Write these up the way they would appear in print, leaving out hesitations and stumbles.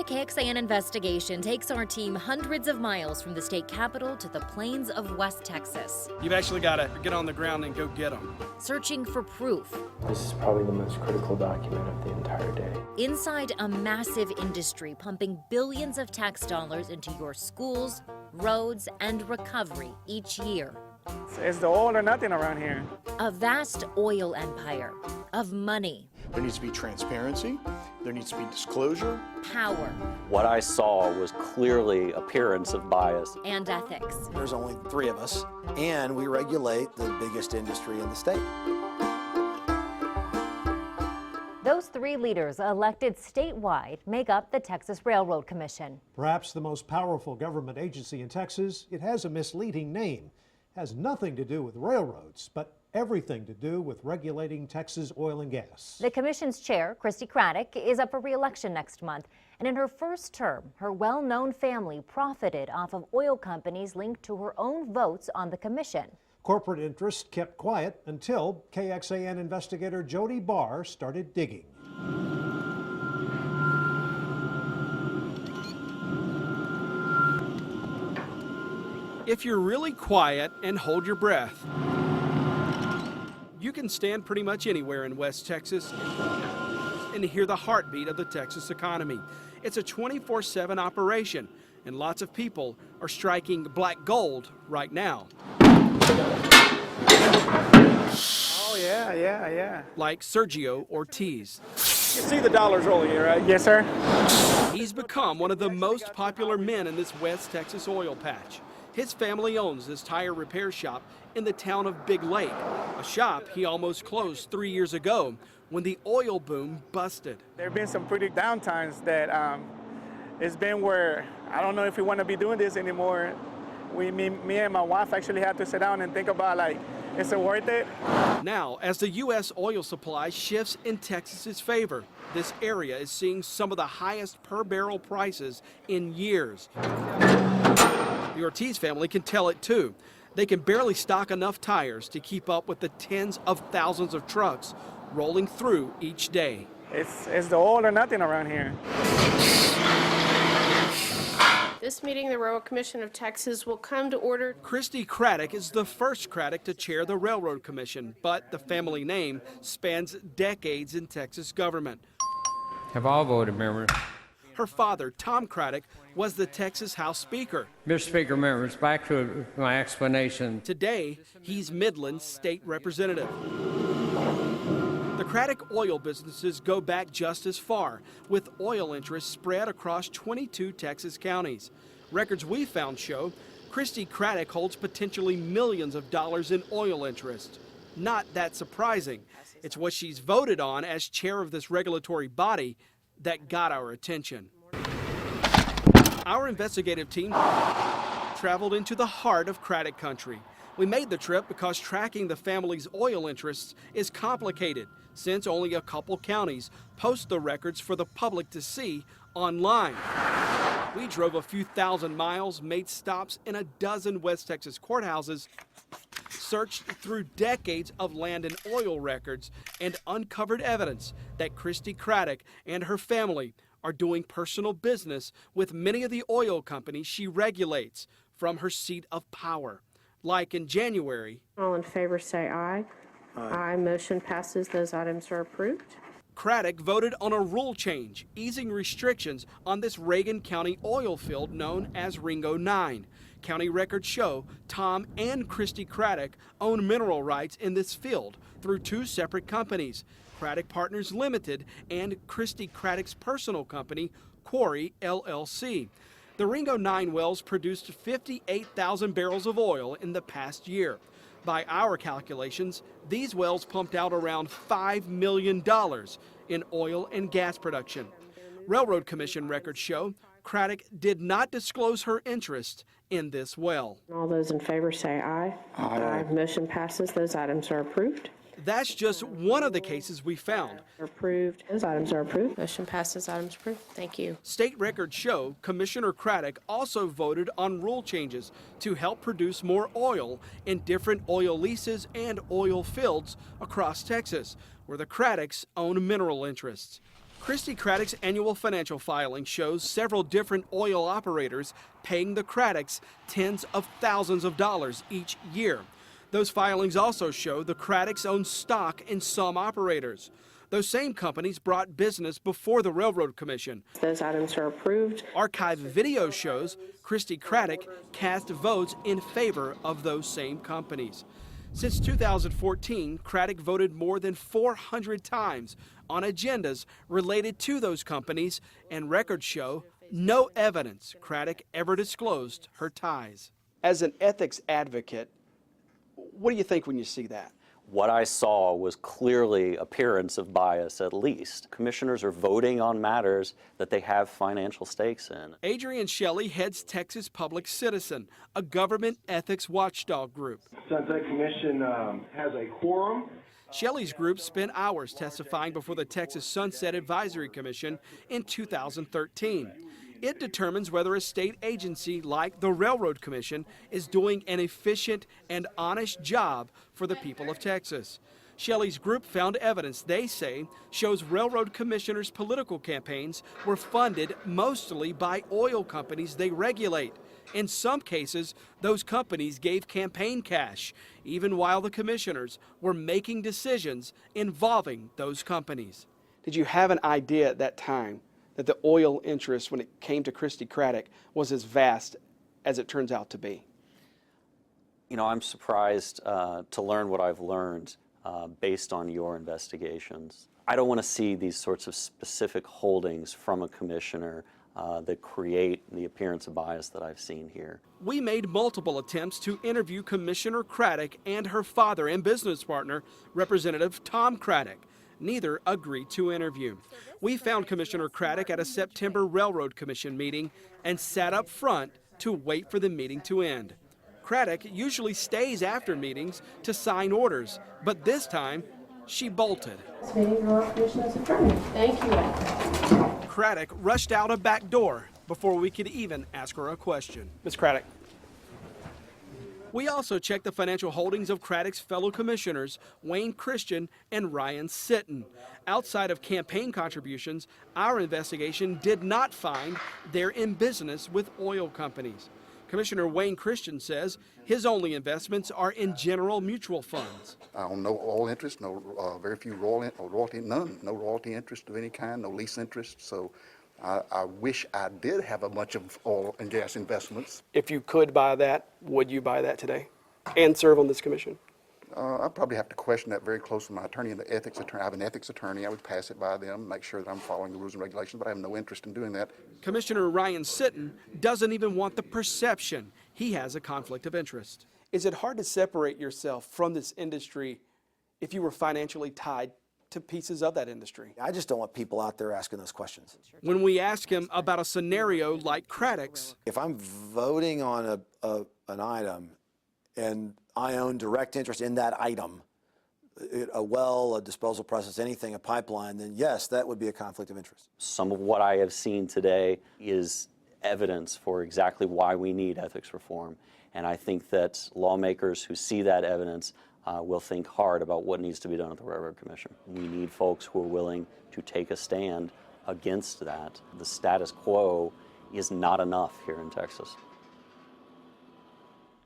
Florida KXAN investigation takes our team hundreds of miles from the state capitol to the plains of West Texas. You've actually got to get on the ground and go get them. Searching for proof. This is probably the most critical document of the entire day. Inside a massive industry pumping billions of tax dollars into your schools, roads, and recovery each year. It's the oil or nothing around here. A vast oil empire of money. There needs to be transparency. There needs to be disclosure. Power. What I saw was clearly appearance of bias. And ethics. There's only 3 of us, and we regulate the biggest industry in the state. Those 3 leaders elected statewide make up the Texas Railroad Commission. Perhaps the most powerful government agency in Texas, it has a misleading name. Has nothing to do with railroads, but everything to do with regulating Texas oil and gas. The commission's chair, Christy Craddock, is up for re-election next month. And in her first term, her well-known family profited off of oil companies linked to her own votes on the commission. Corporate interests kept quiet until KXAN investigator Jody Barr started digging. If you're really quiet and hold your breath, you can stand pretty much anywhere in West Texas and hear the heartbeat of the Texas economy. It's a 24/7 operation, and lots of people are striking black gold right now. Oh, yeah. Like Sergio Ortiz. You see the dollars rolling here, right? Yes, sir. He's become one of the most popular men in this West Texas oil patch. His family owns this tire repair shop in the town of Big Lake, a shop he almost closed 3 years ago when the oil boom busted. There have been some pretty down times that it's been where I don't know if we want to be doing this anymore. Me and my wife actually had to sit down and think about, like, is it worth it? Now, as the U.S. oil supply shifts in Texas's favor, this area is seeing some of the highest per barrel prices in years. The Ortiz family can tell it too. They can barely stock enough tires to keep up with the tens of thousands of trucks rolling through each day. It's the oil or nothing around here. This meeting, the Railroad Commission of Texas, will come to order. Christy Craddock is the first Craddick to chair the Railroad Commission, but the family name spans decades in Texas government. Have all voted members. Her father, Tom Craddick, was the Texas House Speaker. Mr. Speaker, members, back to my explanation. Today, he's Midland's state representative. The Craddick oil businesses go back just as far, with oil interests spread across 22 Texas counties. Records we found show Christy Craddock holds potentially millions of dollars in oil interest. Not that surprising. It's what she's voted on as chair of this regulatory body that got our attention. Our investigative team traveled into the heart of Craddick country. We made the trip because tracking the family's oil interests is complicated, since only a couple counties post the records for the public to see online. We drove a few thousand miles, made stops in a dozen West Texas courthouses, searched through decades of land and oil records, and uncovered evidence that Christy Craddock and her family are doing personal business with many of the oil companies she regulates from her seat of power. Like in January. All in favor say aye. Aye. Motion passes. Those items are approved. Craddick voted on a rule change, easing restrictions on this Reagan County oil field known as Ringo 9. County records show Tom and Christy Craddock own mineral rights in this field through 2 separate companies, Craddock Partners Limited and Christy Craddock's personal company, Quarry LLC. The Ringo 9 wells produced 58,000 barrels of oil in the past year. By our calculations, these wells pumped out around $5 million in oil and gas production. Railroad Commission records show Craddock did not disclose her interest in this well. All those in favor say aye. Aye. Motion passes. Those items are approved. That's just one of the cases we found. Approved. Those items are approved. Motion passes. Items approved. Thank you. State records show Commissioner Craddock also voted on rule changes to help produce more oil in different oil leases and oil fields across Texas, where the Craddocks own mineral interests. Christy Craddock's annual financial filing shows several different oil operators paying the Craddocks tens of thousands of dollars each year. Those filings also show the Craddocks own stock in some operators. Those same companies brought business before the Railroad Commission. Those items are approved. Archived video shows Christy Craddock cast votes in favor of those same companies. Since 2014, Craddock voted more than 400 times on agendas related to those companies, and records show no evidence Craddock ever disclosed her ties. As an ethics advocate, what do you think when you see that? What I saw was clearly appearance of bias, at least. Commissioners are voting on matters that they have financial stakes in. Adrian Shelley heads Texas Public Citizen, a government ethics watchdog group. Sunset Commission has a quorum. Shelley's group spent hours testifying before the Texas Sunset Advisory Commission in 2013. It determines whether a state agency like the Railroad Commission is doing an efficient and honest job for the people of Texas. Shelley's group found evidence they say shows railroad commissioners' political campaigns were funded mostly by oil companies they regulate. In some cases, those companies gave campaign cash, even while the commissioners were making decisions involving those companies. Did you have an idea at that time that the oil interest, when it came to Christy Craddock, was as vast as it turns out to be? You know, I'm surprised to learn what I've learned based on your investigations. I don't want to see these sorts of specific holdings from a commissioner that create the appearance of bias that I've seen here. We made multiple attempts to interview Commissioner Craddock and her father and business partner, Representative Tom Craddick. Neither agreed to interview. We found Commissioner Craddock at a September Railroad Commission meeting and sat up front to wait for the meeting to end. Craddock usually stays after meetings to sign orders, but this time she bolted. This meeting will officially adjourned. Thank you. Craddock rushed out a back door before we could even ask her a question. Ms. Craddock. We also checked the financial holdings of Craddock's fellow commissioners, Wayne Christian and Ryan Sitton. Outside of campaign contributions, our investigation did not find they're in business with oil companies. Commissioner Wayne Christian says his only investments are in general mutual funds. I own no oil interest, very few royalty, none, no royalty interest of any kind, no lease interest. So I wish I did have a bunch of oil and gas investments. If you could buy that, would you buy that today and serve on this commission? I'd probably have to question that very close with my attorney and the ethics attorney. I have an ethics attorney. I would pass it by them, make sure that I'm following the rules and regulations, but I have no interest in doing that. Commissioner Ryan Sitton doesn't even want the perception he has a conflict of interest. Is it hard to separate yourself from this industry if you were financially tied to pieces of that industry? I just don't want people out there asking those questions. When we ask him about a scenario like Craddock's, if I'm voting on an item and I own direct interest in that item, a well, a disposal process, anything, a pipeline, then yes, that would be a conflict of interest. Some of what I have seen today is evidence for exactly why we need ethics reform. And I think that lawmakers who see that evidence will think hard about what needs to be done at the Railroad Commission. We need folks who are willing to take a stand against that. The status quo is not enough here in Texas.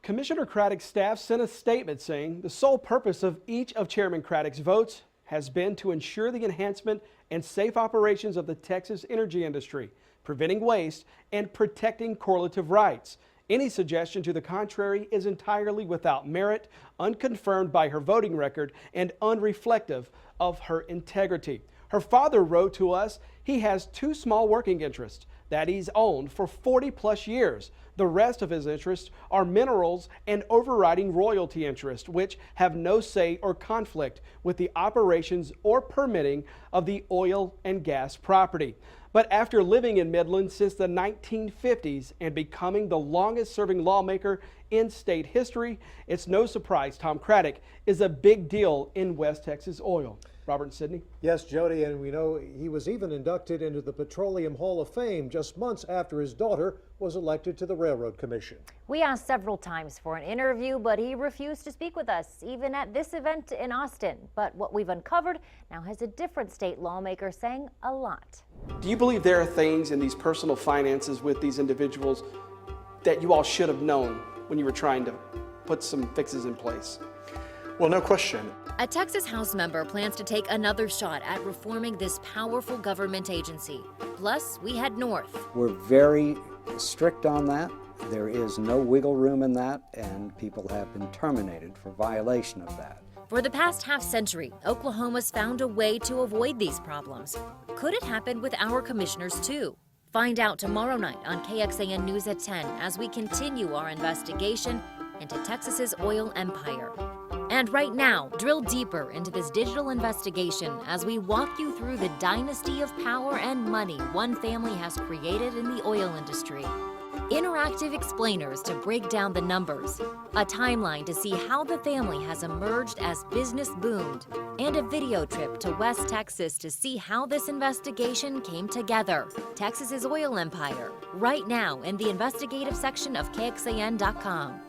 Commissioner Craddock's staff sent a statement saying the sole purpose of each of Chairman Craddock's votes has been to ensure the enhancement and safe operations of the Texas energy industry, preventing waste and protecting correlative rights. Any suggestion to the contrary is entirely without merit, unconfirmed by her voting record, and unreflective of her integrity. Her father wrote to us he has 2 small working interests that he's owned for 40+ years. The rest of his interests are minerals and overriding royalty interests, which have no say or conflict with the operations or permitting of the oil and gas property. But after living in Midland since the 1950s and becoming the longest-serving lawmaker in state history, it's no surprise Tom Craddick is a big deal in West Texas oil. Robert and Sydney? Yes, Jody, and we know he was even inducted into the Petroleum Hall of Fame just months after his daughter was elected to the Railroad Commission. We asked several times for an interview, but he refused to speak with us, even at this event in Austin. But what we've uncovered now has a different state lawmaker saying a lot. Do you believe there are things in these personal finances with these individuals that you all should have known when you were trying to put some fixes in place? Well, no question. A Texas House member plans to take another shot at reforming this powerful government agency. Plus, we head north. We're very strict on that. There is no wiggle room in that, and people have been terminated for violation of that. For the past half-century, Oklahoma's found a way to avoid these problems. Could it happen with our commissioners, too? Find out tomorrow night on KXAN News at 10 as we continue our investigation into Texas's oil empire. And right now, drill deeper into this digital investigation as we walk you through the dynasty of power and money one family has created in the oil industry. Interactive explainers to break down the numbers, a timeline to see how the family has emerged as business boomed, and a video trip to West Texas to see how this investigation came together. Texas's oil empire, right now in the investigative section of KXAN.com.